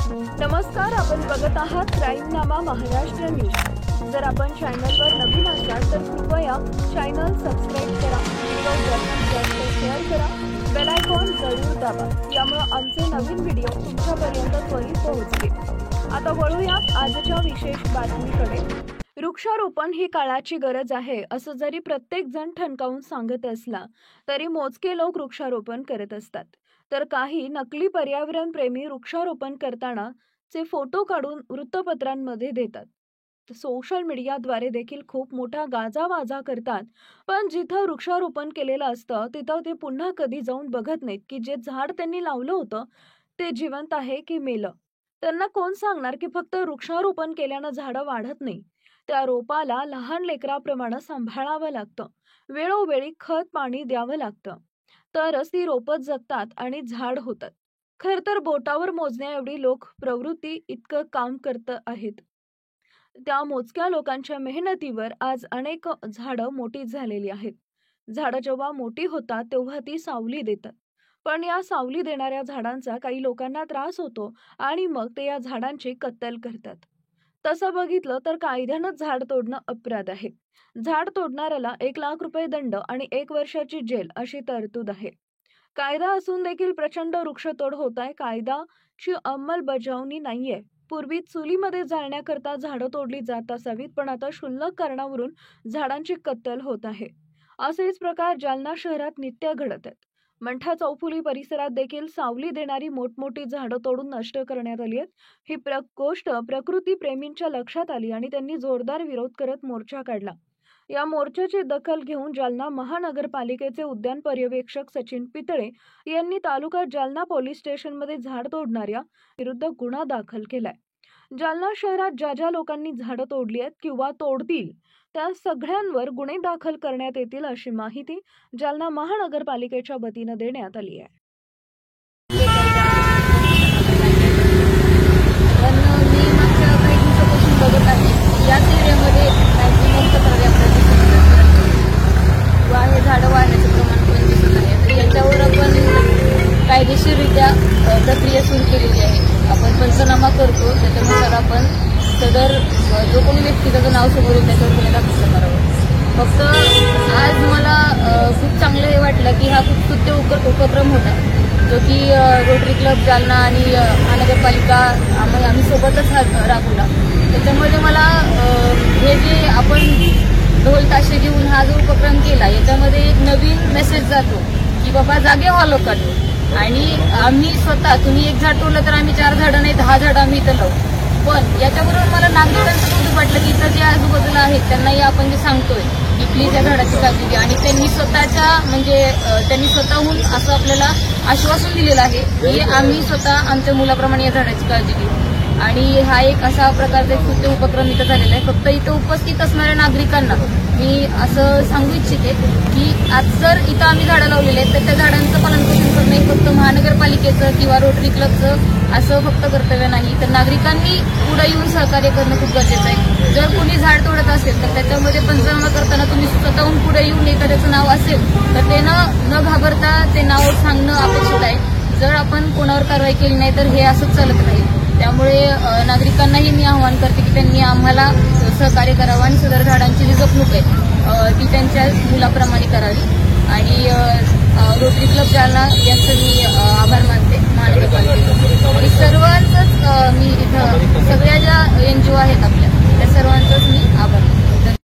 नमस्कार, आपण बघत आहात क्राईमनामा महाराष्ट्र न्यूज। जर आपण चॅनलवर नवीन असाल तर कृपया चॅनल सबस्क्राइब करा, व्हिडिओ जास्तीत जास्त शेअर करा, बेल आयकॉन जरूर दाबा, यामुळे आमचे नवीन व्हिडिओ तुमच्यापर्यंत त्वरित पोहोचतील। आता वळूयात आजच्या विशेष बातमीकडे। वृक्षारोपण ही काळाची गरज आहे असं जरी प्रत्येक जण ठणकावून सांगत असला तरी मोजके लोक वृक्षारोपण करत असतात, तर काही नकली पर्यावरण प्रेमी वृक्षारोपण करताना चे फोटो काढून वृत्तपत्रांमध्ये देतात। सोशल मीडियाद्वारे देखील खूप मोठा गाजावाजा करतात, पण जिथं वृक्षारोपण केलेलं असतं तिथं ते पुन्हा कधी जाऊन बघत नाहीत की जे झाड त्यांनी लावलं होतं ते जिवंत आहे की मेलं। त्यांना कोण सांगणार की फक्त वृक्षारोपण केल्यानं झाडं वाढत नाही, त्या रोपाला लहान लेकराप्रमाणे सांभाळावं लागतं, वेळोवेळी खत पाणी द्यावं लागतं, तरच ती रोपं जगतात आणि झाड होतात। खर तर बोटावर मोजण्या एवढी लोक प्रवृत्ती इतकं काम करत आहेत। त्या मोजक्या लोकांच्या मेहनतीवर आज अनेक झाडं मोठी झालेली आहेत। झाडं जेव्हा मोठी होतात तेव्हा ती सावली देतात, पण या सावली देणाऱ्या झाडांचा काही लोकांना त्रास होतो आणि मग ते या झाडांची कत्तल करतात। तसं बघितलं तर कायद्यानं झाड तोडणं अपराध आहे। झाड तोडणाऱ्याला 1 लाख रुपये दंड आणि 1 वर्षाची जेल अशी तरतूद आहे। कायदा असून देखील प्रचंड वृक्षतोड होत आहे, कायद्याची अंमलबजावणी नाहीये। पूर्वी चुलीमध्ये जाळण्याकरता झाडं तोडली जात असावीत, पण आता क्षुल्लक कारणावरून झाडांची कत्तल होत आहे। असेच प्रकार जालना शहरात नित्य घडत आहेत। मंठा चौफुली परिसरात देखील सावली देणारी मोठमोठी झाडं तोडून नष्ट करण्यात आली आहेत। ही गोष्ट प्रकृती प्रेमींच्या लक्षात आली आणि त्यांनी जोरदार विरोध करत मोर्चा काढला। या मोर्चाची दखल घेऊन जालना महानगरपालिकेचे उद्यान पर्यवेक्षक सचिन पितळे यांनी तालुका जालना पोलीस स्टेशनमध्ये झाड तोडणाऱ्या विरुद्ध गुन्हा दाखल केलाय। जालना शहरात ज्या लोकांनी झाडं तोडली आहेत किंवा तोडतील त्या सगळ्यांवर गुन्हे दाखल करण्यात येतील अशी माहिती जालना महानगरपालिकेच्या वतीने देण्यात आली आहे। झाडं वाढण्याचे प्रमाण पण दिसत आहे, त्याच्यावर आपण कायदेशीररित्या प्रक्रिया सुरू केलेली आहे। आपण पंचनामा करतो, त्याच्यानुसार आपण सदर जो कोणी व्यक्ती त्याचं नाव समोर येईल त्याच्यावर गुन्हा दाखल करावा। फक्त आज मला खूप चांगलं हे वाटलं की हा खूप स्तुत्य उपक्रम होता, जो की रोटरी क्लब जालना आणि महानगरपालिका आम्ही सोबतच राबवला। त्याच्यामध्ये मला हे जे आपण ढोल ताशे घेऊन हा जो उपक्रम केला याच्यामध्ये एक नवीन मेसेज जातो की बाबा जागे व्हा लोकांनी, आणि आम्ही स्वतः तुम्ही 1 झाड तोडलं तर आम्ही 4 झाडं नाही 10 झाडं आम्ही इथं लावू। पण याच्याबरोबर मला नागरिकांचं खूप वाटलं की इथं जे आजूबाजूला आहेत त्यांनाही आपण जे सांगतोय की प्लीज या झाडाची काळजी घ्या, आणि त्यांनी स्वतःच्या त्यांनी स्वतःहून असं आपल्याला आश्वासन दिलेलं आहे की आम्ही स्वतः आमच्या मुलाप्रमाणे या झाडाची काळजी घेऊ। आणि हा एक असा प्रकारचा एक स्तुत्य उपक्रम इथं झालेला आहे। फक्त इथं उपस्थित असणाऱ्या नागरिकांना मी असं सांगू इच्छिते की आज जर इथं आम्ही झाडं लावलेली आहेत तर त्या झाडांचं पालनपोषण करणं फक्त महानगरपालिकेचं किंवा रोटरी क्लबचं असं फक्त कर्तव्य नाही, तर नागरिकांनी पुढे येऊन सहकार्य करणं खूप गरजेचं आहे। जर कोणी झाड तोडत असेल तर त्याच्यामध्ये पंचनामा करताना तुम्ही स्वतःहून पुढे येऊन एखाद्याचं नाव असेल तर ते न घाबरता ते नाव सांगणं अपेक्षित आहे। जर आपण कोणावर कारवाई केली नाही तर हे असंच चालत राहील। त्यामुळे नागरिकांनाही मी आवाहन करते की त्यांनी आम्हाला सहकार्य करावं आणि सदर झाडांची जी जपणूक आहे ती त्यांच्या मुलाप्रमाणे करावी। आणि रोटरी क्लब जालना यांचं मी आभार मानते महानगरपालिकेचे, आणि सर्वांचंच मी इथं सगळ्या ज्या NGO आहेत आपल्या